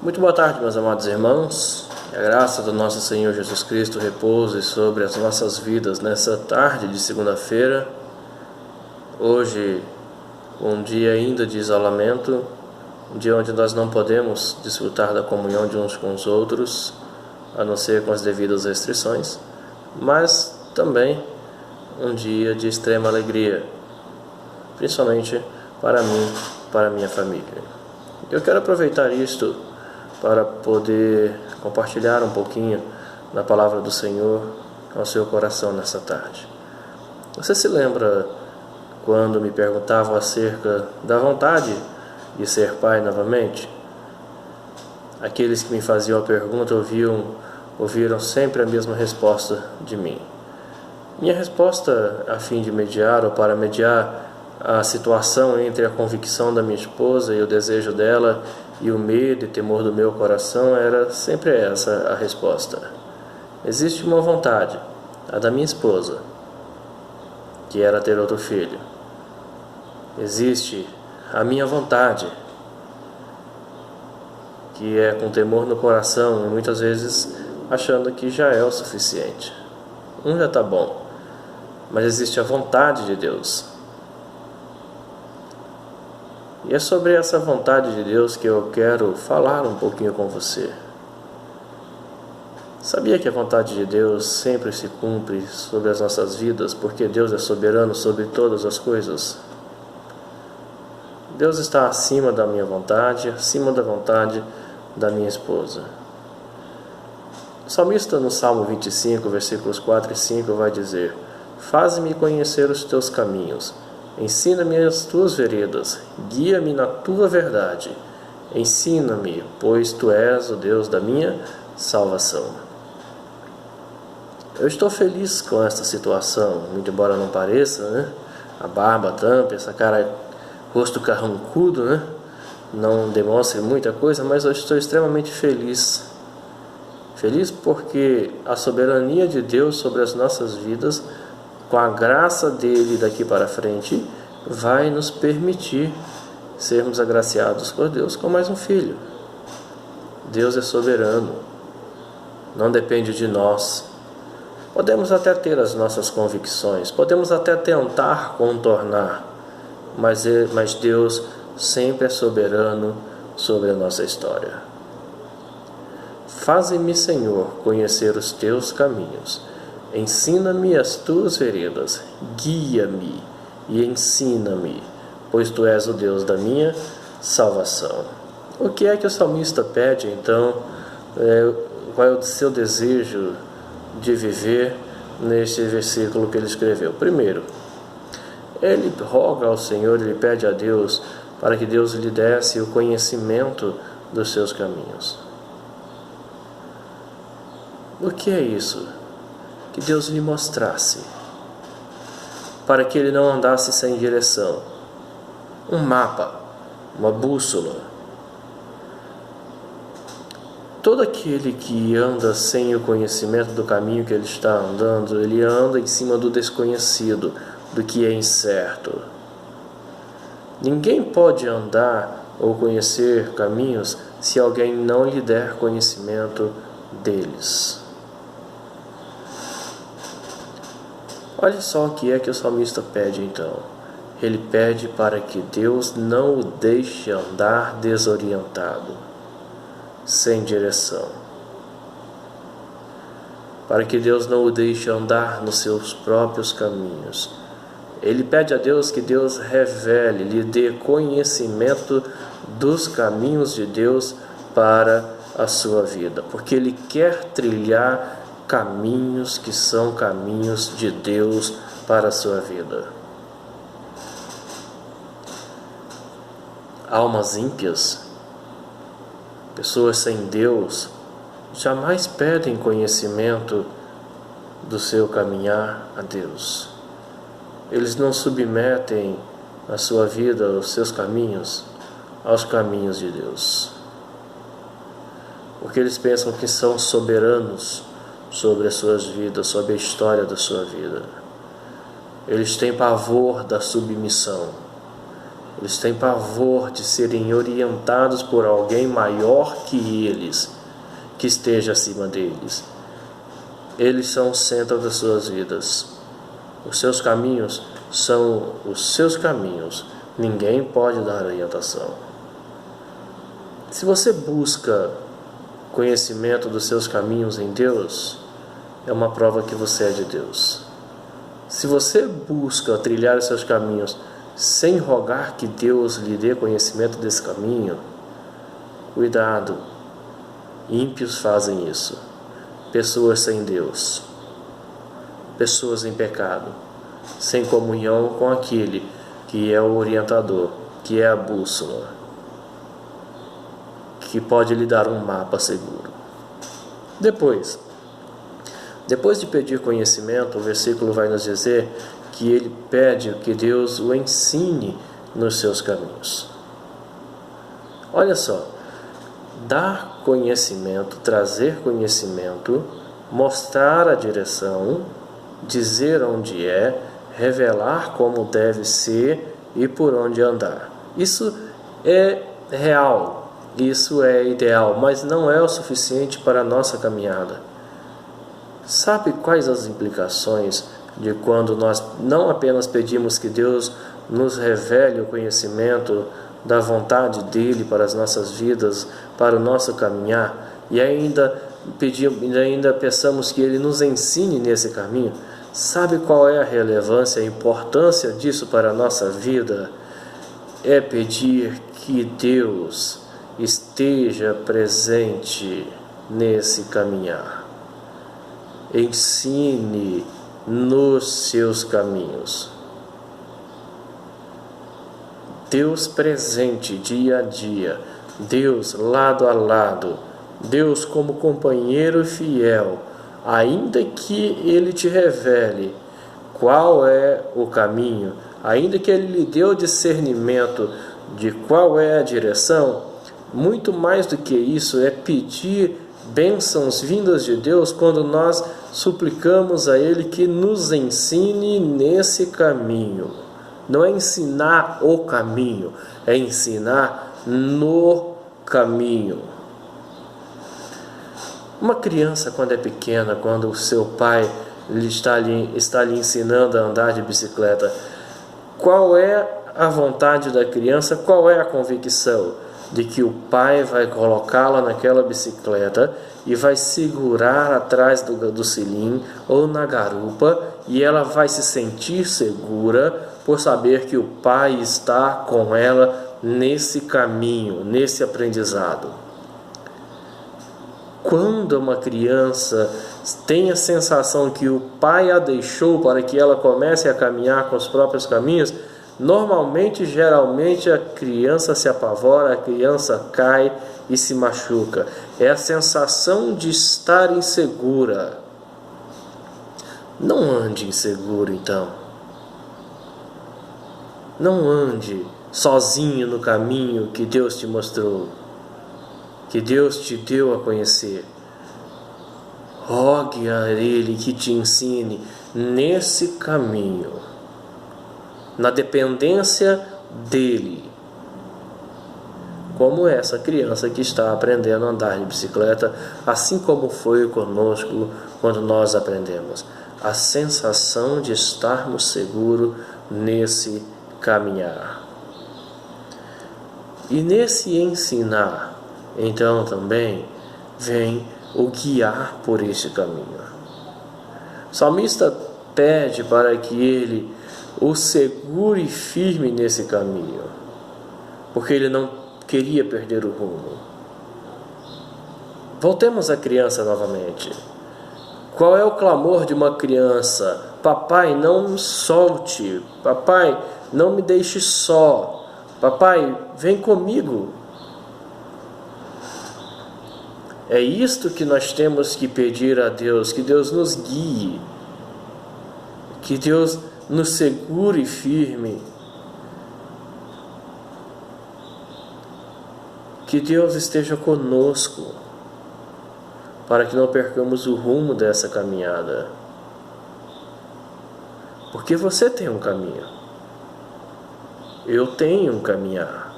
Muito boa tarde, meus amados irmãos. Que a graça do nosso Senhor Jesus Cristo repouse sobre as nossas vidas nessa tarde de segunda-feira. Hoje, um dia ainda de isolamento, um dia onde nós não podemos desfrutar da comunhão de uns com os outros, a não ser com as devidas restrições, mas também um dia de extrema alegria, principalmente para mim, para minha família. Eu quero aproveitar isto para poder compartilhar um pouquinho da palavra do Senhor ao seu coração nessa tarde. Você se lembra quando me perguntavam acerca da vontade de ser pai novamente? Aqueles que me faziam a pergunta ouviram sempre a mesma resposta de mim. Minha resposta, a fim de mediar ou para mediar a situação entre a convicção da minha esposa e o desejo dela e o medo e temor do meu coração, era sempre essa a resposta. Existe uma vontade, a da minha esposa, que era ter outro filho. Existe a minha vontade, que é com temor no coração e muitas vezes achando que já é o suficiente. Já está bom. Mas existe a vontade de Deus. E é sobre essa vontade de Deus que eu quero falar um pouquinho com você. Sabia que a vontade de Deus sempre se cumpre sobre as nossas vidas, porque Deus é soberano sobre todas as coisas? Deus está acima da minha vontade, acima da vontade da minha esposa. O salmista no Salmo 25, versículos 4 e 5 vai dizer: Faze-me conhecer os teus caminhos, ensina-me as tuas veredas, guia-me na tua verdade. Ensina-me, pois tu és o Deus da minha salvação. Eu estou feliz com esta situação, muito embora não pareça, né? A barba tampa, essa cara, rosto carrancudo, né? Não demonstre muita coisa, mas eu estou extremamente feliz. Feliz porque a soberania de Deus sobre as nossas vidas, com a graça dele daqui para frente, vai nos permitir sermos agraciados por Deus com mais um filho. Deus é soberano, não depende de nós. Podemos até ter as nossas convicções, podemos até tentar contornar, mas Deus sempre é soberano sobre a nossa história. Faze-me, Senhor, conhecer os teus caminhos. Ensina-me as tuas veredas, guia-me e ensina-me, pois tu és o Deus da minha salvação. O que é que o salmista pede, então? Qual é o seu desejo de viver neste versículo que ele escreveu? Primeiro, ele roga ao Senhor, ele pede a Deus para que Deus lhe desse o conhecimento dos seus caminhos. O que é isso? Que Deus lhe mostrasse, para que ele não andasse sem direção. Um mapa, uma bússola. Todo aquele que anda sem o conhecimento do caminho que ele está andando, ele anda em cima do desconhecido, do que é incerto. Ninguém pode andar ou conhecer caminhos se alguém não lhe der conhecimento deles. Olha só o que é que o salmista pede então. Ele pede para que Deus não o deixe andar desorientado, sem direção. Para que Deus não o deixe andar nos seus próprios caminhos. Ele pede a Deus que Deus revele, lhe dê conhecimento dos caminhos de Deus para a sua vida, porque ele quer trilhar caminhos que são caminhos de Deus para a sua vida. Almas ímpias, pessoas sem Deus, jamais pedem conhecimento do seu caminhar a Deus. Eles não submetem a sua vida, os seus caminhos, aos caminhos de Deus, porque eles pensam que são soberanos sobre as suas vidas, sobre a história da sua vida. Eles têm pavor da submissão. Eles têm pavor de serem orientados por alguém maior que eles, que esteja acima deles. Eles são o centro das suas vidas. Os seus caminhos são os seus caminhos. Ninguém pode dar orientação. Se você busca conhecimento dos seus caminhos em Deus, é uma prova que você é de Deus. Se você busca trilhar os seus caminhos sem rogar que Deus lhe dê conhecimento desse caminho, cuidado, ímpios fazem isso. Pessoas sem Deus, pessoas em pecado, sem comunhão com aquele que é o orientador, que é a bússola, que pode lhe dar um mapa seguro. Depois de pedir conhecimento, o versículo vai nos dizer que ele pede que Deus o ensine nos seus caminhos. Olha só, dar conhecimento, trazer conhecimento, mostrar a direção, dizer onde é, revelar como deve ser e por onde andar. Isso é real, isso é ideal, mas não é o suficiente para a nossa caminhada. Sabe quais as implicações de quando nós não apenas pedimos que Deus nos revele o conhecimento da vontade dele para as nossas vidas, para o nosso caminhar, e ainda peçamos que ele nos ensine nesse caminho? Sabe qual é a relevância, a importância disso para a nossa vida? É pedir que Deus esteja presente nesse caminhar. Ensine nos seus caminhos. Deus presente dia a dia, Deus lado a lado, Deus como companheiro fiel, ainda que Ele te revele qual é o caminho, ainda que Ele lhe dê o discernimento de qual é a direção, muito mais do que isso é pedir bênçãos vindas de Deus quando nós suplicamos a Ele que nos ensine nesse caminho. Não é ensinar o caminho, é ensinar no caminho. Uma criança, quando é pequena, quando o seu pai está lhe ensinando a andar de bicicleta, qual é a vontade da criança, qual é a convicção? De que o pai vai colocá-la naquela bicicleta e vai segurar atrás do selim ou na garupa, e ela vai se sentir segura por saber que o pai está com ela nesse caminho, nesse aprendizado. Quando uma criança tem a sensação que o pai a deixou para que ela comece a caminhar com os próprios caminhos, geralmente a criança se apavora, a criança cai e se machuca. É a sensação de estar insegura. Não ande inseguro, então. Não ande sozinho no caminho que Deus te mostrou, que Deus te deu a conhecer. Rogue a Ele que te ensine nesse caminho, na dependência dele, como essa criança que está aprendendo a andar de bicicleta, assim como foi conosco quando nós aprendemos. A sensação de estarmos seguros nesse caminhar. E nesse ensinar, então também vem o guiar por este caminho. O salmista pede para que ele o segure firme nesse caminho, porque ele não queria perder o rumo. Voltemos à criança novamente. Qual é o clamor de uma criança? Papai, não me solte. Papai, não me deixe só. Papai, vem comigo. É isto que nós temos que pedir a Deus, que Deus nos guie, que Deus nos segure firme, que Deus esteja conosco, para que não percamos o rumo dessa caminhada, porque você tem um caminho, eu tenho um caminhar.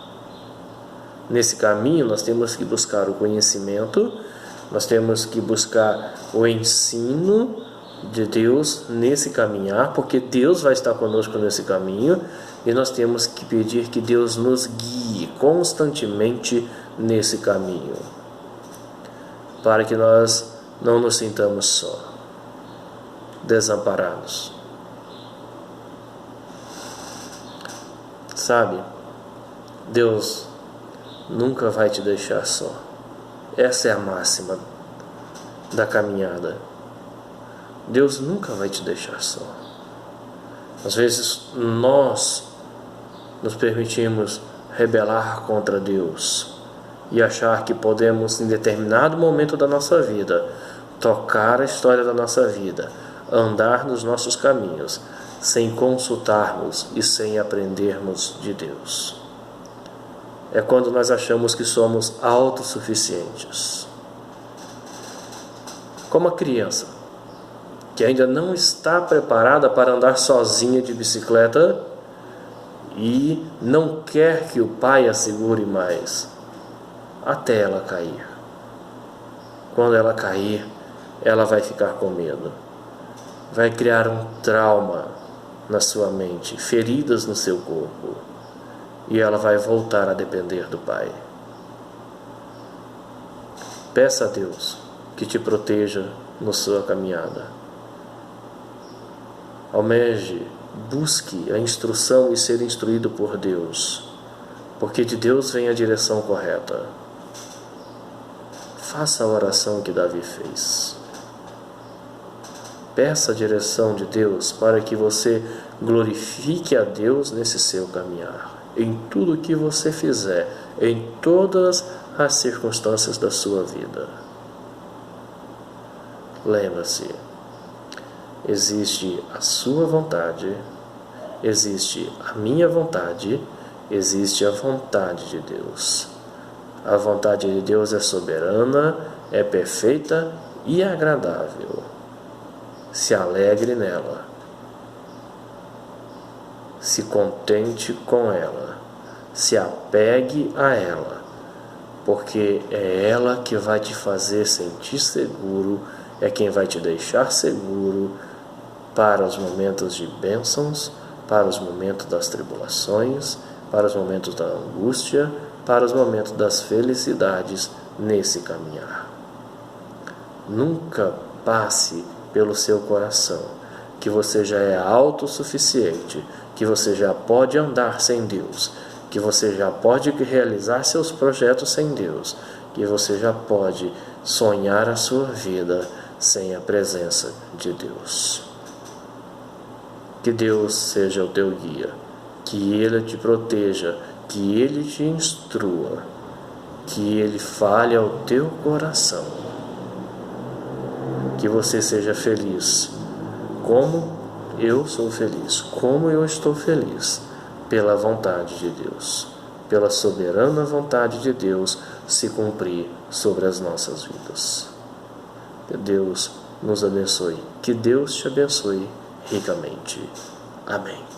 Nesse caminho nós temos que buscar o conhecimento, nós temos que buscar o ensino de Deus nesse caminhar, porque Deus vai estar conosco nesse caminho, e nós temos que pedir que Deus nos guie constantemente nesse caminho, para que nós não nos sintamos só, desamparados. Sabe, Deus nunca vai te deixar só. Essa é a máxima da caminhada. Deus nunca vai te deixar só. Às vezes nós nos permitimos rebelar contra Deus e achar que podemos, em determinado momento da nossa vida, tocar a história da nossa vida, andar nos nossos caminhos, sem consultarmos e sem aprendermos de Deus. É quando nós achamos que somos autossuficientes. Como a criança que ainda não está preparada para andar sozinha de bicicleta e não quer que o pai a segure mais, até ela cair. Quando ela cair, ela vai ficar com medo. Vai criar um trauma na sua mente, feridas no seu corpo, e ela vai voltar a depender do pai. Peça a Deus que te proteja na sua caminhada. Almeje, busque a instrução e ser instruído por Deus, porque de Deus vem a direção correta. Faça a oração que Davi fez. Peça a direção de Deus para que você glorifique a Deus nesse seu caminhar, em tudo o que você fizer, em todas as circunstâncias da sua vida. Lembra-se, existe a sua vontade, existe a minha vontade, existe a vontade de Deus. A vontade de Deus é soberana, é perfeita e agradável. Se alegre nela, se contente com ela, se apegue a ela, porque é ela que vai te fazer sentir seguro, é quem vai te deixar seguro para os momentos de bênçãos, para os momentos das tribulações, para os momentos da angústia, para os momentos das felicidades nesse caminhar. Nunca passe pelo seu coração que você já é autossuficiente, que você já pode andar sem Deus, que você já pode realizar seus projetos sem Deus, que você já pode sonhar a sua vida sem a presença de Deus. Que Deus seja o teu guia, que Ele te proteja, que Ele te instrua, que Ele fale ao teu coração, que você seja feliz, como eu sou feliz, como eu estou feliz, pela vontade de Deus, pela soberana vontade de Deus se cumprir sobre as nossas vidas. Que Deus nos abençoe, que Deus te abençoe ricamente. Amém.